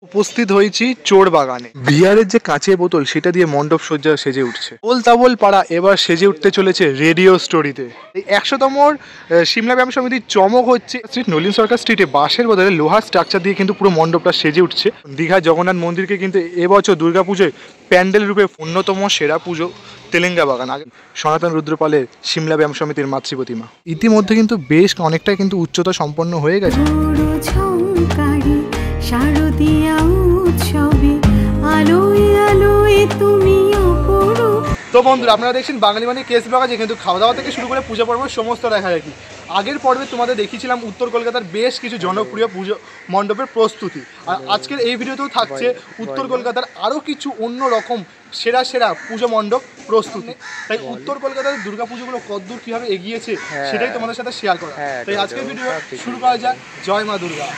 উপস্থিত হয়েছি চোর বাগানে। বিয়ারের যে কাঁচের বোতল সেটা দিয়ে মণ্ডপ সজ্জা সেজে উঠছে। বল তাবল পাড়া এবার সেজে উঠতে চলেছে রেডিও স্টোরিতে। এই 100তম সিমলা ব্যায়াম সমিতির চমক হচ্ছে স্ট্রিট নলিন সরকার স্ট্রিটে বাঁশের বদলে লোহার স্ট্রাকচার দিয়ে কিন্তু পুরো মণ্ডপটা সেজে উঠছে। দীঘা জগন্নাথ মন্দিরকে কিন্তু এবছর দুর্গাপুজোয় প্যান্ডেল রূপে অন্যতম সেরা পুজো তেলেঙ্গা বাগান। আগে সনাতন রুদ্রপালের সিমলা ব্যায়াম সমিতির মাতৃ প্রতিমা ইতিমধ্যে কিন্তু বেশ অনেকটাই কিন্তু উচ্চতা সম্পন্ন হয়ে গেছে। তো বন্ধুরা, আপনারা দেখছেন বাঙালি মানে কেস বাগাজে, কিন্তু খাওয়া দাওয়া থেকে শুরু করে পূজা পর্ব সমস্ত দেখা দেখি। আগের পর্বে তোমাদের দেখিয়েছিলাম উত্তর কলকাতার বেশ কিছু জনপ্রিয় পুজো মণ্ডপের প্রস্তুতি, আর আজকের এই ভিডিওতেও থাকছে উত্তর কলকাতার আরও কিছু অন্য রকম সেরা সেরা পুজো মণ্ডপ প্রস্তুতি। তাই উত্তর কলকাতার দুর্গা পুজোগুলো কতদূর কীভাবে এগিয়েছে সেটাই তোমাদের সাথে শেয়ার করা। তাই আজকের ভিডিও শুরু করা যাক। জয় মা দুর্গা।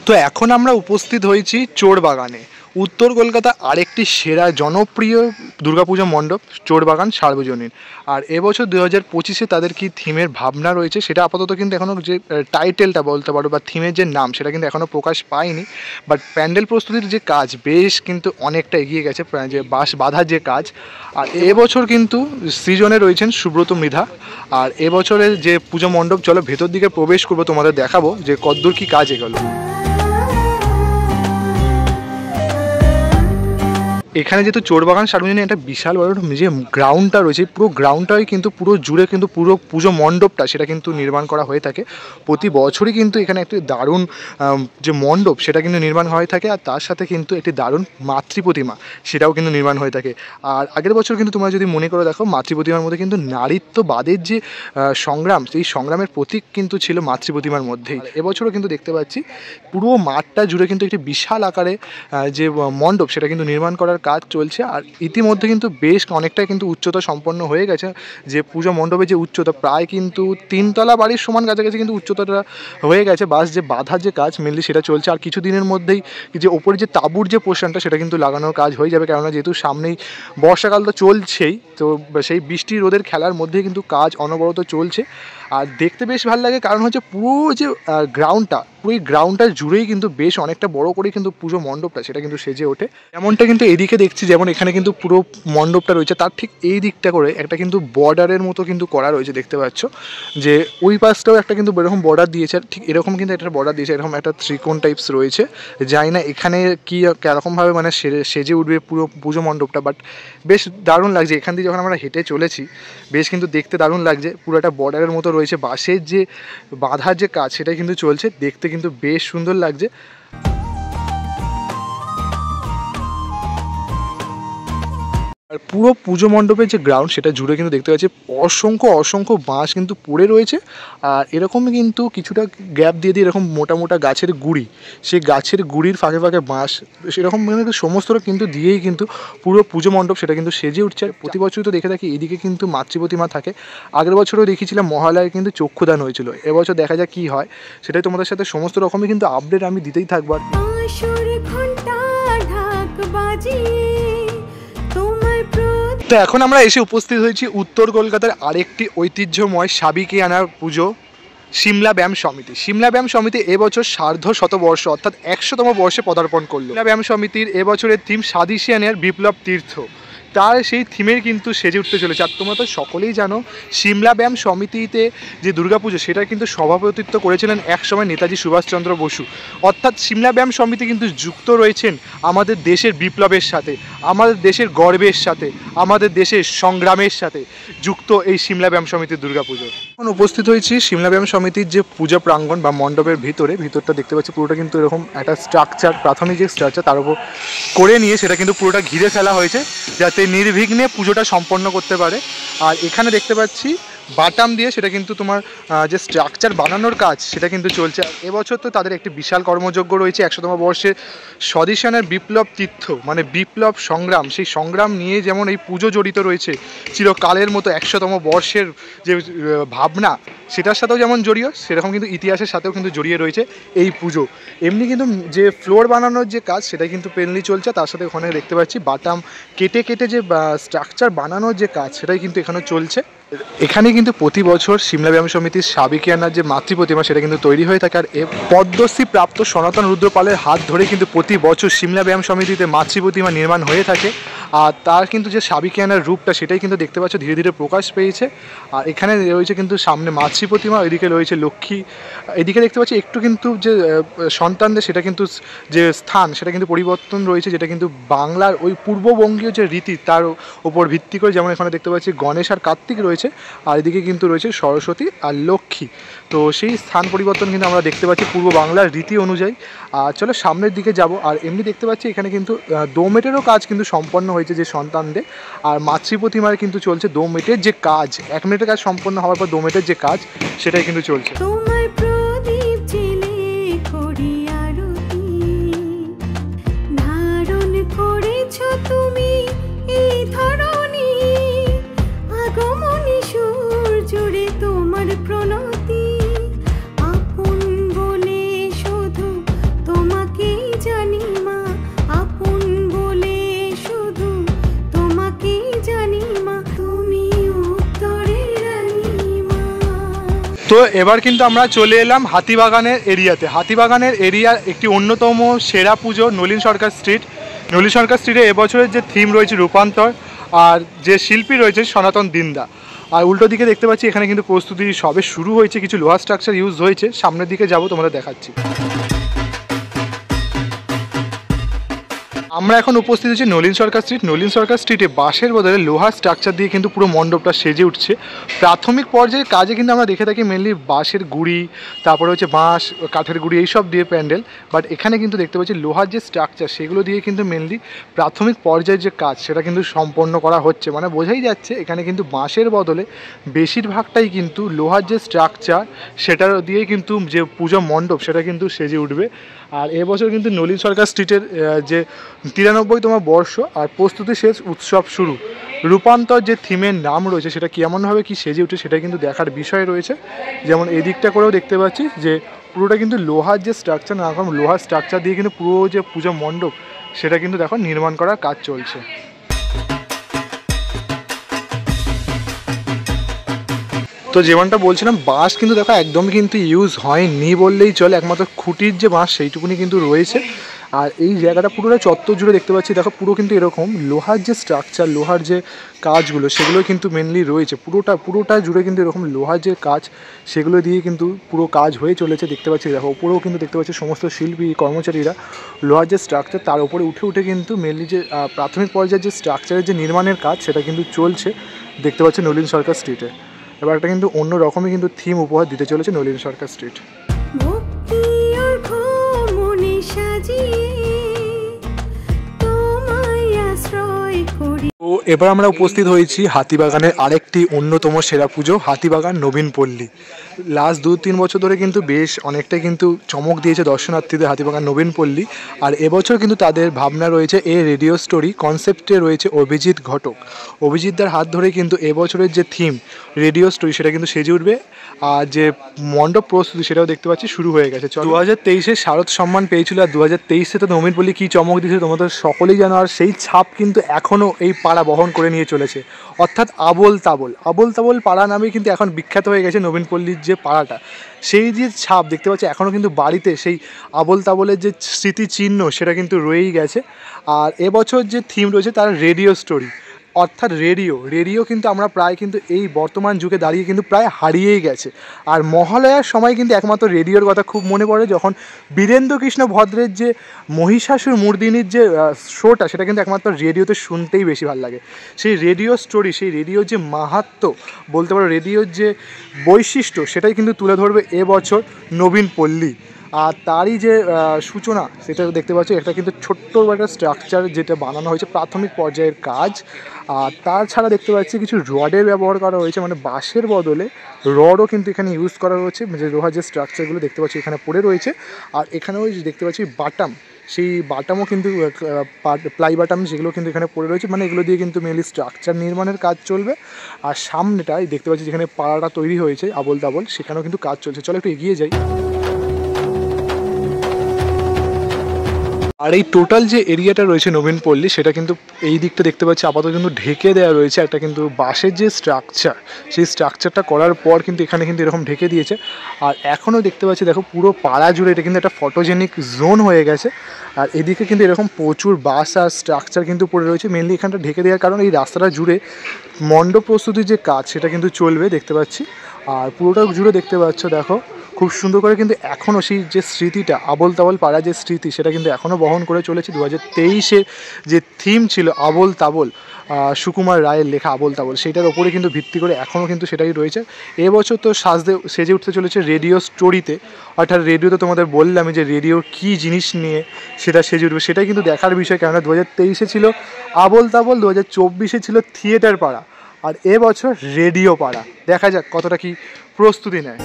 তো এখন আমরা উপস্থিত হয়েছি চোর বাগানে, উত্তর কলকাতা আরেকটি সেরা জনপ্রিয় দুর্গাপূজা মণ্ডপ চোর বাগান সার্বজনীন। আর এবছর 2025-এ তাদের কি থিমের ভাবনা রয়েছে সেটা আপাতত কিন্তু এখনও যে টাইটেলটা বলতে পারো বা থিমের যে নাম সেটা কিন্তু এখনও প্রকাশ পায়নি। বাট প্যান্ডেল প্রস্তুতির যে কাজ বেশ কিন্তু অনেকটা এগিয়ে গেছে, যে বাঁশ বাঁধার যে কাজ। আর এবছর কিন্তু সৃজনে রয়েছেন সুব্রত মৃধা। আর এবছরের যে পুজো মণ্ডপ, চলো ভেতর দিকে প্রবেশ করবো, তোমাদের দেখাবো যে কতদূর কি কাজ এগোলো। এখানে যেহেতু চোরবাগান সার্বজনীন একটা বিশাল বড় যে গ্রাউন্ডটা রয়েছে, পুরো গ্রাউন্ডটাই কিন্তু পুরো জুড়ে কিন্তু পুরো পুজো মণ্ডপটা সেটা কিন্তু নির্মাণ করা হয়ে থাকে। প্রতি বছরই কিন্তু এখানে একটি দারুণ যে মণ্ডপ সেটা কিন্তু নির্মাণ হয়ে থাকে, আর তার সাথে কিন্তু একটি দারুণ মাতৃ প্রতিমা সেটাও কিন্তু নির্মাণ হয়ে থাকে। আর আগের বছর কিন্তু তোমরা যদি মনে করে দেখো, মাতৃ প্রতিমার মধ্যে কিন্তু নারীত্ববাদের যে সংগ্রাম, সেই সংগ্রামের প্রতীক কিন্তু ছিল মাতৃ প্রতিমার মধ্যেই। এবছরও কিন্তু দেখতে পাচ্ছি পুরো মাঠটা জুড়ে কিন্তু একটি বিশাল আকারে যে মণ্ডপ সেটা কিন্তু নির্মাণ করার কাজ চলছে। আর ইতিমধ্যে কিন্তু বেশ অনেকটাই কিন্তু উচ্চতা সম্পন্ন হয়ে গেছে। যে পুজো মণ্ডপের যে উচ্চতা প্রায় কিন্তু 3 তলা বাড়ির সমান কাছাকাছি কিন্তু উচ্চতাটা হয়ে গেছে। বাস যে বাঁধার যে কাজ মেনলি সেটা চলছে, আর কিছু দিনের মধ্যেই যে ওপরে যে তাঁবুর যে পোর্শনটা সেটা কিন্তু লাগানোর কাজ হয়ে যাবে। কেননা যেহেতু সামনেই বর্ষাকাল তো চলছেই, তো সেই বৃষ্টি রোদের খেলার মধ্যেই কিন্তু কাজ অনবরত চলছে। আর দেখতে বেশ ভালো লাগে, কারণ হচ্ছে পুরো যে গ্রাউন্ডটা, পুরো এই গ্রাউন্ডটা জুড়েই কিন্তু বেশ অনেকটা বড় করে কিন্তু পুজো মণ্ডপটা সেটা কিন্তু সেজে ওঠে। এমনটা কিন্তু এদিকে দেখছি, যেমন এখানে কিন্তু পুরো মণ্ডপটা রয়েছে, তার ঠিক এই দিকটা করে একটা কিন্তু বর্ডারের মতো কিন্তু করা রয়েছে। দেখতে পাচ্ছ যে ওই পাশটাও একটা কিন্তু এরকম বর্ডার দিয়েছে, ঠিক এরকম কিন্তু একটা বর্ডার দিয়েছে, এরকম একটা ত্রিকোণ টাইপস রয়েছে। জানি না এখানে কি কেরকমভাবে মানে সেজে উঠবে পুরো পুজো মণ্ডপটা, বাট বেশ দারুণ লাগছে। এখান দিয়ে যখন আমরা হেঁটে চলেছি বেশ কিন্তু দেখতে দারুণ লাগছে। পুরো একটা বর্ডারের মতো রয়েছে, বাঁশের যে বাঁধার যে কাজ সেটা কিন্তু চলছে, দেখতে কিন্তু বেশ সুন্দর লাগছে। আর পুরো পুজো মণ্ডপের যে গ্রাউন্ড সেটা জুড়ে কিন্তু দেখতে পাচ্ছি অসংখ্য বাঁশ কিন্তু পড়ে রয়েছে। আর এরকমই কিন্তু কিছুটা গ্যাপ দিয়ে এরকম মোটা মোটা গাছের গুঁড়ি, সেই গাছের গুঁড়ির ফাঁকে ফাঁকে বাঁশ, সেরকম মানে সমস্তটা কিন্তু দিয়েই কিন্তু পুরো পুজো মণ্ডপ সেটা কিন্তু সেজে উঠছে। আর প্রতি বছরই তো দেখে থাকি এদিকে কিন্তু মাতৃ প্রতিমা থাকে। আগের বছরও দেখিয়েছিলাম মহালয়ায় কিন্তু চক্ষুদান হয়েছিল, এবছর দেখা যাক কী হয়, সেটাই তোমাদের সাথে সমস্ত রকমই কিন্তু আপডেট আমি দিতেই থাকবো। তো এখন আমরা এসে উপস্থিত হয়েছি উত্তর কলকাতার আরেকটি ঐতিহ্যময় সাবিকিয়ানা পুজো সিমলা ব্যায়াম সমিতি। সিমলা ব্যায়াম সমিতি এবছর সার্ধ-শতবর্ষ অর্থাৎ 100তম বর্ষে পদার্পণ করলো। সিমলা ব্যায়াম সমিতির এবছরের থিম স্বাদিশিয়ানের বিপ্লব তীর্থ, তার সেই থিমের কিন্তু সেজে উঠতে চলেছে। আর তোমরা তো সকলেই জানো সিমলা ব্যায়াম সমিতিতে যে দুর্গাপুজো সেটা কিন্তু সভাপতিত্ব করেছিলেন একসময় নেতাজি সুভাষচন্দ্র বসু। অর্থাৎ সিমলা ব্যায়াম সমিতি কিন্তু যুক্ত রয়েছেন আমাদের দেশের বিপ্লবের সাথে, আমাদের দেশের গর্বের সাথে, আমাদের দেশের সংগ্রামের সাথে যুক্ত এই সিমলা ব্যায়াম সমিতির দুর্গাপুজো। এখন উপস্থিত হয়েছি সিমলা ব্যায়াম সমিতির যে পূজা প্রাঙ্গণ বা মণ্ডপের ভিতরটা দেখতে পাচ্ছি পুরোটা কিন্তু এরকম একটা স্ট্রাকচার, প্রাথমিক যে স্ট্রাকচার তার উপর করে নিয়ে সেটা কিন্তু পুরোটা ঘিরে ফেলা হয়েছে যাতে নির্বিঘ্নে পুজোটা সম্পন্ন করতে পারে। আর এখানে দেখতে পাচ্ছি বাটাম দিয়ে সেটা কিন্তু তোমার যে স্ট্রাকচার বানানোর কাজ সেটা কিন্তু চলছে। এবছর তো তাদের একটি বিশাল কর্মযজ্ঞ রয়েছে 100তম বর্ষে স্বাদিশিয়ানের বিপ্লব তীর্থ, মানে বিপ্লব সংগ্রাম, সেই সংগ্রাম নিয়ে যেমন এই পুজো জড়িত রয়েছে চিরকালের মতো 100তম বর্ষের যে ভাবনা সেটার সাথেও যেমন জড়িয়ে, সেরকম কিন্তু ইতিহাসের সাথেও কিন্তু জড়িয়ে রয়েছে এই পুজো। এমনি কিন্তু যে ফ্লোর বানানোর যে কাজ সেটা কিন্তু পেনলি চলছে, তার সাথে ওখানে দেখতে পাচ্ছি বাটাম কেটে যে স্ট্রাকচার বানানোর যে কাজ সেটাই কিন্তু এখানে চলছে। এখানে কিন্তু প্রতি বছর সিমলা ব্যায়াম সমিতির সাবিকিয়ানার যে মাতৃ প্রতিমা সেটা কিন্তু তৈরি হয়ে থাকে। আর পদ্মশ্রী প্রাপ্ত সনাতন রুদ্রপালের হাত ধরে কিন্তু প্রতি বছর সিমলা ব্যায়াম সমিতিতে মাতৃ প্রতিমা নির্মাণ হয়ে থাকে। আর তার কিন্তু যে সাবিকিয়ানার রূপটা সেটাই কিন্তু দেখতে পাচ্ছ ধীরে ধীরে প্রকাশ পেয়েছে। আর এখানে রয়েছে কিন্তু সামনে মাতৃ প্রতিমা, এদিকে রয়েছে লক্ষ্মী, এদিকে দেখতে পাচ্ছি একটু কিন্তু যে সন্তানদের সেটা কিন্তু যে স্থান সেটা কিন্তু পরিবর্তন রয়েছে, যেটা কিন্তু বাংলার ওই পূর্ববঙ্গীয় যে রীতি তার ওপর ভিত্তি করে। যেমন এখানে দেখতে পাচ্ছি গণেশ আর কার্তিক রয়েছে, আর এদিকে কিন্তু রয়েছে সরস্বতী আর লক্ষ্মী। তো সেই স্থান পরিবর্তন কিন্তু আমরা দেখতে পাচ্ছি পূর্ব বাংলার রীতি অনুযায়ী। আর চলো সামনের দিকে যাব। আর এমনি দেখতে পাচ্ছি এখানে কিন্তু দোমেটেরও কাজ কিন্তু সম্পন্ন হয়েছে যে সন্তানদের। আর মাতৃ প্রতিমার কিন্তু চলছে দোমেটের যে কাজ, 1 মিনিটের কাজ সম্পন্ন হওয়ার পর দোমেটের যে কাজ সেটাই কিন্তু চলছে। তো এবার কিন্তু আমরা চলে এলাম হাতিবাগানের এরিয়াতে। হাতিবাগানের এরিয়ার একটি অন্যতম সেরা পুজো নলিন সরকার স্ট্রিট। নলিন সরকার স্ট্রিটে এবছরের যে থিম রয়েছে রূপান্তর, আর যে শিল্পী রয়েছে সনাতন দিন্দা। আর উল্টো দিকে দেখতে পাচ্ছি এখানে কিন্তু প্রস্তুতি সবে শুরু হয়েছে, কিছু লোহা স্ট্রাকচার ইউজ হয়েছে। সামনের দিকে যাব, তোমাদের দেখাচ্ছি। আমরা এখন উপস্থিত হচ্ছি নলিন সরকার স্ট্রিট। নলিন সরকার স্ট্রিটে বাঁশের বদলে লোহার স্ট্রাকচার দিয়ে কিন্তু পুরো মণ্ডপটা সেজে উঠছে। প্রাথমিক পর্যায়ে কাজে কিন্তু আমরা দেখে থাকি মেনলি বাঁশের গুঁড়ি, তারপরে হচ্ছে বাঁশ, কাঠের গুঁড়ি এইসব দিয়ে প্যান্ডেল। বাট এখানে কিন্তু দেখতে পাচ্ছি লোহার যে স্ট্রাকচার সেগুলো দিয়ে কিন্তু মেনলি প্রাথমিক পর্যায়ের যে কাজ সেটা কিন্তু সম্পন্ন করা হচ্ছে। মানে বোঝাই যাচ্ছে এখানে কিন্তু বাঁশের বদলে বেশিরভাগটাই কিন্তু লোহার যে স্ট্রাকচার সেটা দিয়েই কিন্তু যে পুজো মণ্ডপ সেটা কিন্তু সেজে উঠবে। আর এবছর কিন্তু নলিন সরকার স্ট্রিটের যে 93তম বর্ষ আর প্রস্তুতি শেষ, উৎসব শুরু। রূপান্তর যে থিমের নাম রয়েছে সেটা কেমনভাবে কি সেজে উঠে সেটা কিন্তু দেখার বিষয় রয়েছে। যেমন এই দিকটা করেও দেখতে পাচ্ছি যে পুরোটা কিন্তু লোহার যে স্ট্রাকচার, না রকম লোহার স্ট্রাকচার দিয়ে কিন্তু পুরো যে পুজো মণ্ডপ সেটা কিন্তু দেখো নির্মাণ করার কাজ চলছে। তো যেমনটা বলছিলাম বাঁশ কিন্তু দেখো একদম কিন্তু ইউজ হয়নি বললেই চলে, একমাত্র খুঁটির যে বাঁশ সেইটুকুনি কিন্তু রয়েছে। আর এই জায়গাটা পুরোটা চত্বর জুড়ে দেখতে পাচ্ছি দেখো পুরো কিন্তু এরকম লোহার যে স্ট্রাকচার, লোহার যে কাজগুলো সেগুলো কিন্তু মেনলি রয়েছে। পুরোটা জুড়ে কিন্তু এরকম লোহার যে কাজ সেগুলো দিয়ে কিন্তু পুরো কাজ হয়ে চলেছে। দেখতে পাচ্ছি দেখো উপরেও কিন্তু দেখতে পাচ্ছি সমস্ত শিল্পী কর্মচারীরা লোহার যে স্ট্রাকচার তার উপরে উঠে কিন্তু মেনলি যে প্রাথমিক পর্যায়ের যে স্ট্রাকচারের যে নির্মাণের কাজ সেটা কিন্তু চলছে। দেখতে পাচ্ছি নলিন সরকার স্ট্রিটে এবার একটা কিন্তু অন্য রকমই কিন্তু থিম উপহার দিতে চলেছে নলিন সরকার স্ট্রিট। তো এবার আমরা উপস্থিত হয়েছি হাতিবাগানের আরেকটি অন্যতম সেরা পুজো, হাতিবাগান নবীন পল্লী। লাস্ট 2-3 বছর ধরে কিন্তু বেশ অনেকটাই কিন্তু চমক দিয়েছে দর্শনার্থীদের হাতিবাগান নবীন পল্লী। আর এবছর কিন্তু তাদের ভাবনা রয়েছে এ রেডিও স্টোরি কনসেপ্টে রয়েছে অভিজিৎ ঘটক। অভিজিৎদার হাত ধরে কিন্তু এবছরের যে থিম রেডিও স্টোরি সেটা কিন্তু সেজে উঠবে। আর যে মণ্ডপ প্রস্তুতি সেটাও দেখতে পাচ্ছি শুরু হয়ে গেছে। 2023-এ শারদ সম্মান পেয়েছিল, আর 2023-এ তো নবীন পল্লী কী চমক দিয়েছিল তোমাদের সকলেই জানো। আর সেই ছাপ কিন্তু এখনও এই পাড়া বহন করে নিয়ে চলেছে, অর্থাৎ আবোল তাবোল পাড়া নামে কিন্তু এখন বিখ্যাত হয়ে গেছে নবীন পল্লীর যে পাড়াটা। সেই যে ছাপ দেখতে পাচ্ছি এখনও কিন্তু বাড়িতে সেই আবোল তাবোলের যে স্মৃতিচিহ্ন সেটা কিন্তু রয়েই গেছে। আর এবছর যে থিম রয়েছে তার রেডিও স্টোরি, অর্থাৎ রেডিও কিন্তু আমরা প্রায় কিন্তু এই বর্তমান যুগে দাঁড়িয়ে কিন্তু প্রায় হারিয়েই গেছে। আর মহালয়ার সময় কিন্তু একমাত্র রেডিওর কথা খুব মনে পড়ে, যখন বীরেন্দ্রকৃষ্ণ ভদ্রের যে মহিষাসুর মর্দিনীর যে শোটা সেটা কিন্তু একমাত্র রেডিওতে শুনতেই বেশি ভালো লাগে। সেই রেডিও স্টোরি, সেই রেডিওর যে মাহাত্ম্য বলতে পারো, রেডিওর যে বৈশিষ্ট্য সেটাই কিন্তু তুলে ধরবে এবছর নবীন পল্লী। আর তারই যে সূচনা সেটা দেখতে পাচ্ছি, একটা কিন্তু ছোট্ট একটা স্ট্রাকচার যেটা বানানো হয়েছে প্রাথমিক পর্যায়ের কাজ। আর তাছাড়া দেখতে পাচ্ছি কিছু রডের ব্যবহার করা হয়েছে, মানে বাঁশের বদলে রডও কিন্তু এখানে ইউজ করা হয়েছে। যে লোহার যে স্ট্রাকচারগুলো দেখতে পাচ্ছি এখানে পড়ে রয়েছে। আর এখানেও দেখতে পাচ্ছি বাটাম, সেই বাটামও কিন্তু প্লাই বাটাম যেগুলো কিন্তু এখানে পড়ে রয়েছে, মানে এগুলো দিয়ে কিন্তু মেনলি স্ট্রাকচার নির্মাণের কাজ চলবে। আর সামনেটাই দেখতে পাচ্ছি যেখানে পাড়াটা তৈরি হয়েছে আবোল তাবোল, সেখানেও কিন্তু কাজ চলছে। চলো একটু এগিয়ে যাই। আর এই টোটাল যে এরিয়াটা রয়েছে নবীন পল্লী সেটা কিন্তু এই দিকটা দেখতে পাচ্ছি আপাতত কিন্তু ঢেকে দেওয়া রয়েছে একটা কিন্তু বাঁশের যে স্ট্রাকচার, সেই স্ট্রাকচারটা করার পর কিন্তু এখানে কিন্তু এরকম ঢেকে দিয়েছে। আর এখনও দেখতে পাচ্ছি দেখো পুরো পাড়া জুড়ে এটা কিন্তু একটা ফটোজেনিক জোন হয়ে গেছে। আর এদিকে কিন্তু এরকম প্রচুর বাস আর স্ট্রাকচার কিন্তু পড়ে রয়েছে। মেনলি এখানটা ঢেকে দেওয়ার কারণ এই রাস্তাটা জুড়ে মণ্ডপ প্রস্তুতির যে কাজ সেটা কিন্তু চলবে দেখতে পাচ্ছি। আর পুরোটা জুড়ে দেখতে পাচ্ছ দেখো খুব সুন্দর করে কিন্তু এখনও সেই যে স্মৃতিটা আবোল তাবোল পাড়া যে স্মৃতি সেটা কিন্তু এখনও বহন করে চলেছে। 2023-এর যে থিম ছিল আবোল তাবোল, সুকুমার রায়ের লেখা আবোল তাবোল, সেটার ওপরে কিন্তু ভিত্তি করে এখনও কিন্তু সেটাই রয়েছে। এবছর তো সেজে উঠতে চলেছে রেডিও স্টোরিতে, অর্থাৎ রেডিওতে তোমাদের বললাম যে রেডিওর কী জিনিস নিয়ে সেটা সেজে উঠবে সেটাই কিন্তু দেখার বিষয়। কেননা 2023-এ ছিল আবোল তাবোল, 2024-এ ছিল থিয়েটার পাড়া, আর এবছর রেডিও পাড়া। দেখা যাক কতটা কি প্রস্তুতি নেয়।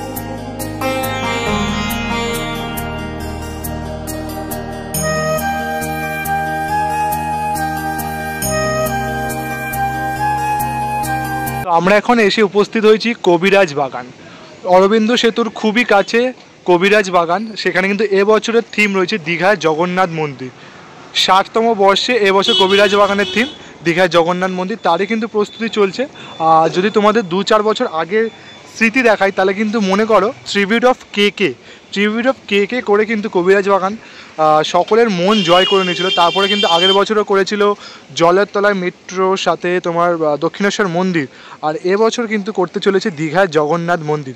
আমরা এখন এসে উপস্থিত হয়েছি কবিরাজ বাগান। অরবিন্দ সেতুর খুবই কাছে কবিরাজ বাগান। সেখানে কিন্তু এবছরের থিম রয়েছে দীঘার জগন্নাথ মন্দির। 60তম বর্ষে এবছর কবিরাজ বাগানের থিম দীঘার জগন্নাথ মন্দির, তারই কিন্তু প্রস্তুতি চলছে। আর যদি তোমাদের 2-4 বছর আগের স্মৃতি দেখায় তাহলে কিন্তু মনে করো ট্রিবিউট অফ কে করে কিন্তু কবিরাজ বাগান সকলের মন জয় করে নিয়েছিল। তারপরে কিন্তু আগের বছরও করেছিল জলের তলায় মেট্রোর সাথে তোমার দক্ষিণেশ্বর মন্দির। আর এবছর কিন্তু করতে চলেছে দীঘার জগন্নাথ মন্দির।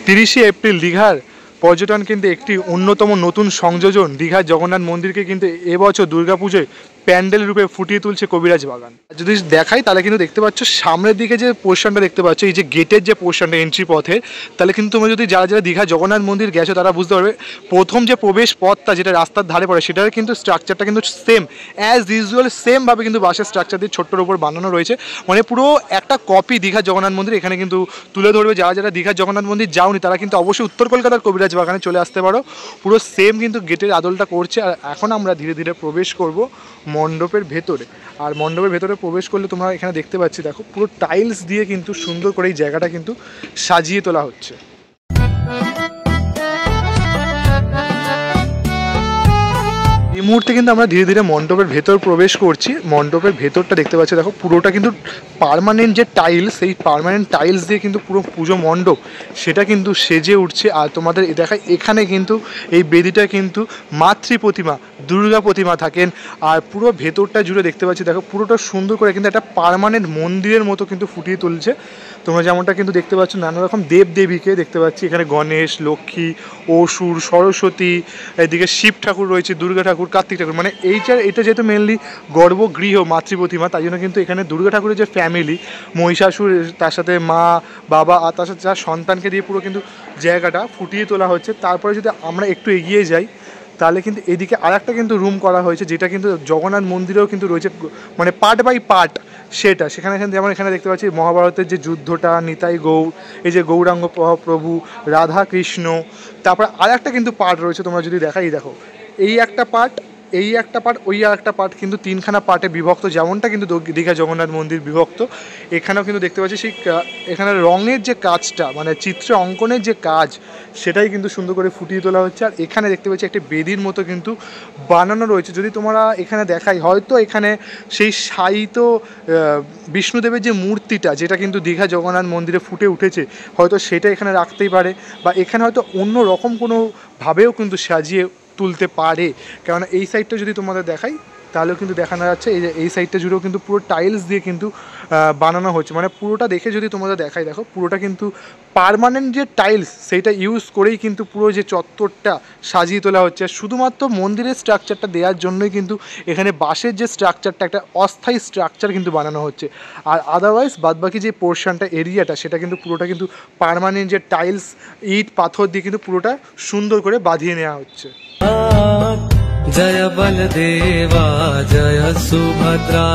30শে এপ্রিল দীঘার পর্যটন কিন্তু একটি অন্যতম নতুন সংযোজন দীঘার জগন্নাথ মন্দিরকে কিন্তু এবছর দুর্গাপুজোয় প্যান্ডেল রূপে ফুটিয়ে তুলছে কবিরাজ বাগান। যদি দেখাই তাহলে কিন্তু দেখতে পাচ্ছ সামনের দিকে যে পোর্শনটা দেখতে পাচ্ছ, এই যে গেটের যে পোর্শনটা এন্ট্রি পথের, তাহলে কিন্তু তোমরা যদি যারা যারা দীঘা জগন্নাথ মন্দির গেছো তারা বুঝতে পারবে প্রথম যে প্রবেশ পথটা যেটা রাস্তার ধারে পড়ে সেটার কিন্তু স্ট্রাকচারটা কিন্তু সেম অ্যাজ ইউজুয়াল সেমভাবে কিন্তু বাসের স্ট্রাকচার দিয়ে ছোট্টর উপর বানানো রয়েছে। মানে পুরো একটা কপি দীঘা জগন্নাথ মন্দির এখানে কিন্তু তুলে ধরবে। যারা যারা দীঘা জগন্নাথ মন্দির যাওনি তারা কিন্তু অবশ্যই উত্তর কলকাতার কবিরাজ বাগানে চলে আসতে পারো। পুরো সেম কিন্তু গেটের আদলটা করছে। আর এখন আমরা ধীরে ধীরে প্রবেশ করব মণ্ডপের ভেতরে। আর মণ্ডপের ভেতরে প্রবেশ করলে তোমরা এখানে দেখতে পাচ্ছি দেখো পুরো টাইলস দিয়ে কিন্তু সুন্দর করে এই জায়গাটা কিন্তু সাজিয়ে তোলা হচ্ছে। এই মুহূর্তে কিন্তু আমরা ধীরে ধীরে মণ্ডপের ভেতর প্রবেশ করছি। মণ্ডপের ভেতরটা দেখতে পাচ্ছি দেখো পুরোটা কিন্তু পার্মানেন্ট যে টাইলস, সেই পার্মানেন্ট টাইলস দিয়ে কিন্তু পুরো পুজো মণ্ডপ সেটা কিন্তু সেজে উঠছে। আর তোমাদের দেখায় এখানে কিন্তু এই বেদিটা কিন্তু মাতৃ প্রতিমা দুর্গা প্রতিমা থাকেন। আর পুরো ভেতরটা জুড়ে দেখতে পাচ্ছি দেখো পুরোটা সুন্দর করে কিন্তু একটা পার্মানেন্ট মন্দিরের মতো কিন্তু ফুটিয়ে তুলছে। তোমরা যেমনটা কিন্তু দেখতে পাচ্ছ নানা রকম দেবদেবীকে দেখতে পাচ্ছি এখানে, গণেশ, লক্ষ্মী, অসুর, সরস্বতী, এদিকে শিব ঠাকুর রয়েছে, দুর্গা ঠাকুর, কার্তিক ঠাকুর। মানে এটা যেহেতু মেনলি গর্ভগৃহ মাতৃ প্রতিমা তাই জন্য কিন্তু এখানে দুর্গা ঠাকুরের যে ফ্যামিলি মহিষাসুর, তার সাথে মা বাবা আর তার সাথে তার সন্তানকে দিয়ে পুরো কিন্তু জায়গাটা ফুটিয়ে তোলা হচ্ছে। তারপরে যদি আমরা একটু এগিয়ে যাই তাহলে কিন্তু এদিকে আর একটা কিন্তু রুম করা হয়েছে যেটা কিন্তু জগন্নাথ মন্দিরেও কিন্তু রয়েছে, মানে পার্ট বাই পার্ট সেখানে যেমন এখানে দেখতে পাচ্ছি মহাভারতের যে যুদ্ধটা, নিতাই গৌর, এই যে গৌরাঙ্গ প্রভু, রাধা কৃষ্ণ। তারপর আর একটা কিন্তু পার্ট রয়েছে তোমরা যদি দেখাই দেখো এই একটা পার্ট, এই একটা পার্ট, ওই আর একটা পার্ট, কিন্তু 3খানা পার্টে বিভক্ত। যেমনটা কিন্তু দীঘা জগন্নাথ মন্দির বিভক্ত এখানেও কিন্তু দেখতে পাচ্ছি সেই এখানে রঙের যে কাজটা, মানে চিত্র অঙ্কনের যে কাজ সেটাই কিন্তু সুন্দর করে ফুটিয়ে তোলা হচ্ছে। আর এখানে দেখতে পাচ্ছি একটি বেদির মতো কিন্তু বানানো রয়েছে। যদি তোমরা এখানে দেখাই হয়তো এখানে সেই শায়িত বিষ্ণুদেবের যে মূর্তিটা যেটা কিন্তু দীঘা জগন্নাথ মন্দিরে ফুটে উঠেছে হয়তো সেটা এখানে রাখতেই পারে, বা এখানে হয়তো অন্য রকম কোনোভাবেও কিন্তু সাজিয়ে তুলতে পারে। কেননা এই সাইডটা যদি তোমাদের দেখাই তাহলেও কিন্তু দেখানো যাচ্ছে এই যে এই সাইডটা জুড়েও কিন্তু পুরো টাইলস দিয়ে কিন্তু বানানো হচ্ছে। মানে পুরোটা দেখে যদি তোমাদের দেখাই দেখো পুরোটা কিন্তু পার্মানেন্ট যে টাইলস সেইটা ইউজ করেই কিন্তু পুরো যে চত্বরটা সাজিয়ে তোলা হচ্ছে। শুধুমাত্র মন্দিরের স্ট্রাকচারটা দেওয়ার জন্যই কিন্তু এখানে বাঁশের যে স্ট্রাকচারটা একটা অস্থায়ী স্ট্রাকচার কিন্তু বানানো হচ্ছে। আর আদারওয়াইজ বাদবাকি যে পোর্শনটা এরিয়াটা সেটা কিন্তু পুরোটা কিন্তু পার্মানেন্ট যে টাইলস ইট পাথর দিয়ে কিন্তু পুরোটা সুন্দর করে বাঁধিয়ে নেওয়া হচ্ছে। জয় বলদেবা জয় সুভদ্রা।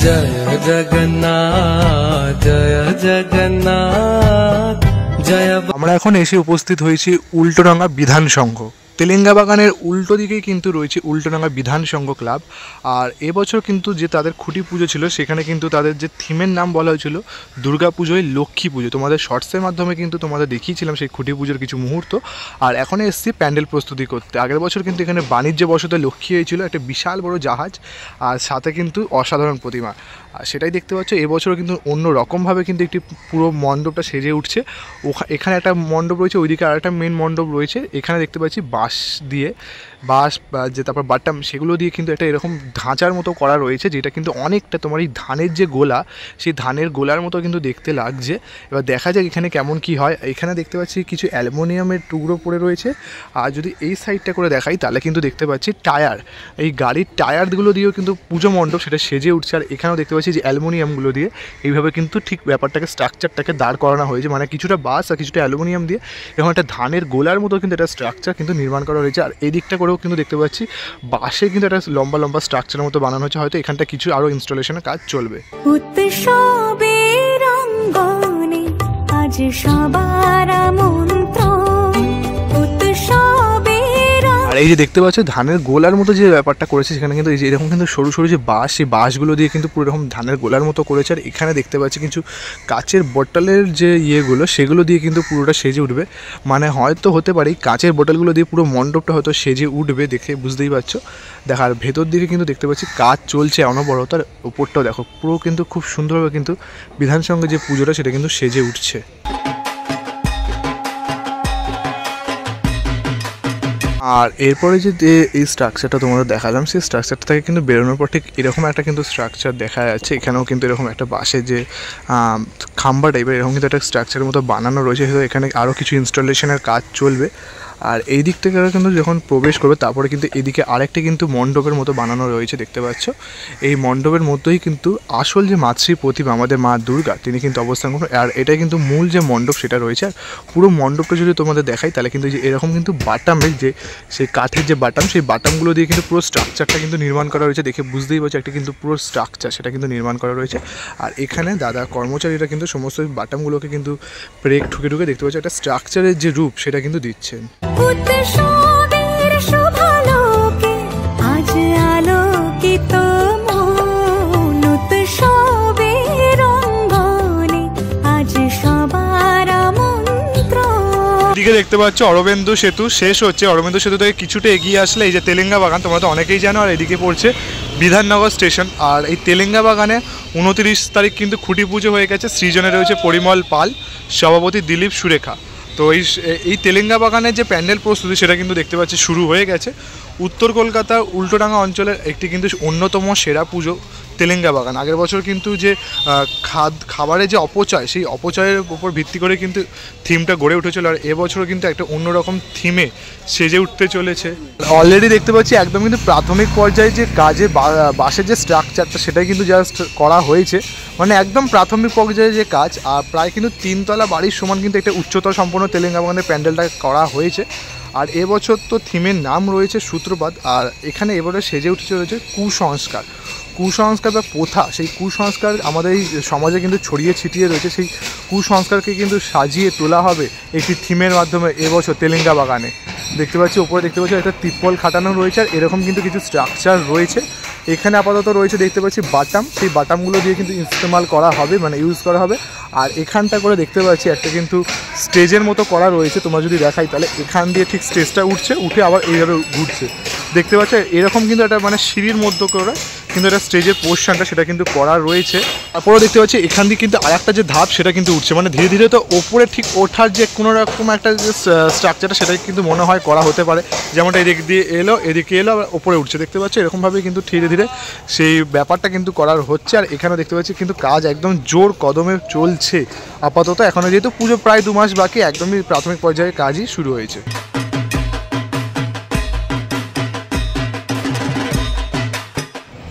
জয় জগন্নাথ জয় জগন্নাথ জয়। আমরা এখন এসে উপস্থিত হয়েছি উল্টোডাঙ্গা বিধান সংঘ। তেলেঙ্গা বাগানের উল্টো দিকেই কিন্তু রয়েছে উল্টোডাঙ্গা বিধান সংঘ ক্লাব। আর এবছর কিন্তু যে তাদের খুঁটি পুজো ছিল সেখানে কিন্তু তাদের যে থিমের নাম বলা হয়েছিল দুর্গা পুজোয় লক্ষ্মী পুজো। তোমাদের শর্টসের মাধ্যমে কিন্তু তোমাদের দেখিয়েছিলাম সেই খুঁটি পুজোর কিছু মুহূর্ত। আর এখন এসেছি প্যান্ডেল প্রস্তুতি করতে। আগের বছর কিন্তু এখানে বাণিজ্য বসতে লক্ষ্মী হয়েছিল, একটা বিশাল বড় জাহাজ আর সাথে কিন্তু অসাধারণ প্রতিমা। আর সেটাই দেখতে পাচ্ছ এবছরও কিন্তু অন্য রকমভাবে কিন্তু একটি পুরো মণ্ডপটা সেজে উঠছে। এখানে একটা মণ্ডপ রয়েছে, ওইদিকে আর একটা মেন মণ্ডপ রয়েছে। এখানে দেখতে পাচ্ছি বাঁশ যে তারপর বাটাম সেগুলো দিয়ে কিন্তু একটা এরকম ধাঁচার মতো করা রয়েছে, যেটা কিন্তু অনেকটা তোমার এই ধানের যে গোলা সেই ধানের গোলার মতো কিন্তু দেখতে লাগছে। এবার দেখা যাক এখানে কেমন কি হয়। এখানে দেখতে পাচ্ছি কিছু অ্যালুমিনিয়ামের টুকরো পড়ে রয়েছে। আর যদি এই সাইডটা করে দেখাই তাহলে কিন্তু দেখতে পাচ্ছি টায়ার, এই গাড়ির টায়ারগুলো দিয়েও কিন্তু পুজো মণ্ডপ সেটা সেজে উঠছে। আর এখানেও দেখতে পাচ্ছি যে অ্যালুমিনিয়ামগুলো দিয়ে এইভাবে কিন্তু ঠিক ব্যাপারটাকে স্ট্রাকচারটাকে দাঁড় করানো হয়েছে, মানে কিছুটা বাস আর কিছুটা অ্যালুমিনিয়াম দিয়ে এবং একটা ধানের গোলার মতো কিন্তু একটা স্ট্রাকচার কিন্তু নির্মাণ করা হয়েছে। আর এই দিকটা করেও কিন্তু দেখতে পাচ্ছি বাঁশে কিন্তু একটা লম্বা লম্বা স্ট্রাকচারের মতো বানানো হয়েছে, হয়তো এখানটা কিছু আরও ইনস্টলেশনের কাজ চলবে। আর এই যে দেখতে পাচ্ছ ধানের গোলার মতো যে ব্যাপারটা করেছে সেখানে কিন্তু এই যে এরকম কিন্তু সরু সরু যে বাঁশ, সেই বাঁশগুলো দিয়ে কিন্তু পুরো এরকম ধানের গোলার মতো করেছে। আর এখানে দেখতে পাচ্ছি কিছু কাচের বোতলের যে ইয়েগুলো সেগুলো দিয়ে কিন্তু পুরোটা সেজে উঠবে, মানে হয়তো হতে পারে কাচের বোতলগুলো দিয়ে পুরো মণ্ডপটা হয়তো সেজে উঠবে, দেখে বুঝতেই পারছো। দেখার ভেতর দিকে কিন্তু দেখতে পাচ্ছি কাজ চলছে অনবরত। আর উপরটাও দেখো পুরো কিন্তু খুব সুন্দরভাবে কিন্তু বিধান সঙ্গে যে পুজোটা সেটা কিন্তু সেজে উঠছে। আর এরপরে যে এই স্ট্রাকচারটা তোমাদের দেখালাম সেই স্ট্রাকচারটা থেকে কিন্তু বেরোনোর পর ঠিক এরকম একটা কিন্তু স্ট্রাকচার দেখা যাচ্ছে। এখানেও কিন্তু এরকম একটা বাঁশের যে খাম্বা টাইপের এরকম কিন্তু একটা স্ট্রাকচারের মতো বানানো রয়েছে, এখানে আরও কিছু ইনস্টলেশনের কাজ চলবে। আর এই দিক থেকে কিন্তু যখন প্রবেশ করবে তারপরে কিন্তু এদিকে আরেকটি কিন্তু মণ্ডপের মতো বানানো রয়েছে দেখতে পাচ্ছ। এই মণ্ডপের মধ্যেই কিন্তু আসল যে মাতৃ প্রতিমা আমাদের মা দুর্গা তিনি কিন্তু অবস্থান করুন। আর এটাই কিন্তু মূল যে মণ্ডপ সেটা রয়েছে। আর পুরো মণ্ডপটা যদি তোমাদের দেখাই তাহলে কিন্তু যে এরকম কিন্তু বাটামের যে সেই কাঠের যে বাটাম সেই বাটামগুলো দিয়ে কিন্তু পুরো স্ট্রাকচারটা কিন্তু নির্মাণ করা রয়েছে। দেখে বুঝতেই পারছো একটা কিন্তু পুরো স্ট্রাকচার সেটা কিন্তু নির্মাণ করা রয়েছে। আর এখানে দাদা কর্মচারীরা কিন্তু সমস্ত বাটামগুলোকে কিন্তু ব্রেক ঠুকে ঠুকে দেখতে পাচ্ছ একটা স্ট্রাকচারের যে রূপ সেটা কিন্তু দিচ্ছেন। দিকে দেখতে পাচ্ছ অরবিন্দ সেতু শেষ হচ্ছে। অরবিন্দ সেতু থেকে কিছুটা এগিয়ে আসলে এই যে তেলেঙ্গা বাগান তোমরা তো অনেকেই জানো। আর এদিকে পড়ছে বিধাননগর স্টেশন। আর এই তেলেঙ্গা বাগানে 29 তারিখ কিন্তু খুঁটি পুজো হয়ে গেছে। সৃজনে রয়েছে পরিমল পাল, সভাপতি দিলীপ সুরেখা। তো এই তেলেঙ্গা বাগানের যে প্যান্ডেল প্রস্তুতি সেটা কিন্তু দেখতে পাচ্ছি শুরু হয়ে গেছে। উত্তর কলকাতার উল্টোডাঙ্গা অঞ্চলের একটি কিন্তু অন্যতম সেরা পুজো তেলেঙ্গা বাগান। আগের বছর কিন্তু যে খাবারের যে অপচয় সেই অপচয়ের উপর ভিত্তি করে কিন্তু থিমটা গড়ে উঠেছিল। আর এবছরও কিন্তু একটা অন্যরকম থিমে সেজে উঠতে চলেছে। অলরেডি দেখতে পাচ্ছি একদম কিন্তু প্রাথমিক পর্যায়ে যে কাজে বাঁশের যে স্ট্রাকচারটা সেটাই কিন্তু জাস্ট করা হয়েছে, মানে একদম প্রাথমিক পর্যায়ে যে কাজ। আর প্রায় কিন্তু 3 তলা বাড়ির সমান কিন্তু একটা উচ্চতর সম্পন্ন তেলেঙ্গা বাগানের প্যান্ডেলটা করা হয়েছে। আর এবছর তো থিমের নাম রয়েছে সূত্রপাত। আর এখানে এবারে সেজে উঠে চলেছে কুসংস্কার বা প্রথা। সেই কুসংস্কার আমাদের এই সমাজে কিন্তু ছড়িয়ে ছিটিয়ে রয়েছে, সেই কুসংস্কারকে কিন্তু সাজিয়ে তোলা হবে একটি থিমের মাধ্যমে এবছর তেলেঙ্গা বাগানে। দেখতে পাচ্ছি ওপরে দেখতে পাচ্ছি একটা তিরপল খাটানো রয়েছে। আর এরকম কিন্তু কিছু স্ট্রাকচার রয়েছে। এখানে আপাতত রয়েছে দেখতে পাচ্ছি বাটাম, সেই বাটামগুলো দিয়ে কিন্তু ইস্তেমাল করা হবে, মানে ইউজ করা হবে। আর এখানটা করে দেখতে পাচ্ছি একটা কিন্তু স্টেজের মতো করা রয়েছে। তোমরা যদি দেখাই তাহলে এখান দিয়ে ঠিক স্টেজটা উঠে আবার এইভাবে ঘুরছে দেখতে পাচ্ছ। এরকম কিন্তু একটা মানে সিঁড়ির মধ্যে করে কিন্তু একটা স্টেজের পোর্শনটা সেটা কিন্তু করা রয়েছে। তারপরেও দেখতে পাচ্ছি এখান দিয়ে কিন্তু আরেকটা যে ধাপ সেটা কিন্তু উঠছে, মানে ধীরে ধীরে তো ওপরে ঠিক ওঠার যে কোনো রকম একটা যে স্ট্রাকচারটা সেটা কিন্তু মনে হয় করা হতে পারে। যেমনটা এদিকে এলো আবার ওপরে উঠছে দেখতে পাচ্ছি। এরকমভাবে কিন্তু ধীরে ধীরে সেই ব্যাপারটা কিন্তু করার হচ্ছে। আর এখানেও দেখতে পাচ্ছি কিন্তু কাজ একদম জোর কদমে চলছে আপাতত। এখনও যেহেতু পুজো প্রায় 2 মাস বাকি, একদমই প্রাথমিক পর্যায়ে কাজই শুরু হয়েছে।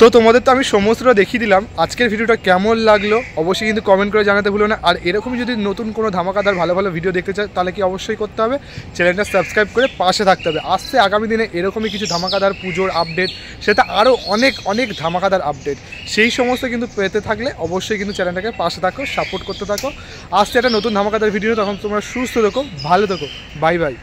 তো তোমাদের তো আমি সমস্তটা দেখিয়ে দিলাম। আজকের ভিডিওটা কেমন লাগলো অবশ্যই কিন্তু কমেন্ট করে জানাতে ভুলো না। আর এরকমই যদি নতুন কোনো ধামাকাদার ভালো ভালো ভিডিও দেখতে চাই তাহলে কি অবশ্যই করতে হবে, চ্যানেলটা সাবস্ক্রাইব করে পাশে থাকতে হবে। আসছে আগামী দিনে এরকমই কিছু ধামাকাদার পুজোর আপডেট, সেটা আরও অনেক ধামাকাদার আপডেট, সেই সমস্ত কিন্তু পেতে থাকলে অবশ্যই কিন্তু চ্যানেলটাকে পাশে থাকো, সাপোর্ট করতে থাকো। আসছে একটা নতুন ধামাকাদার ভিডিও, তখন তোমরা সুস্থ থেকো, ভালো থেকো, বাই বাই।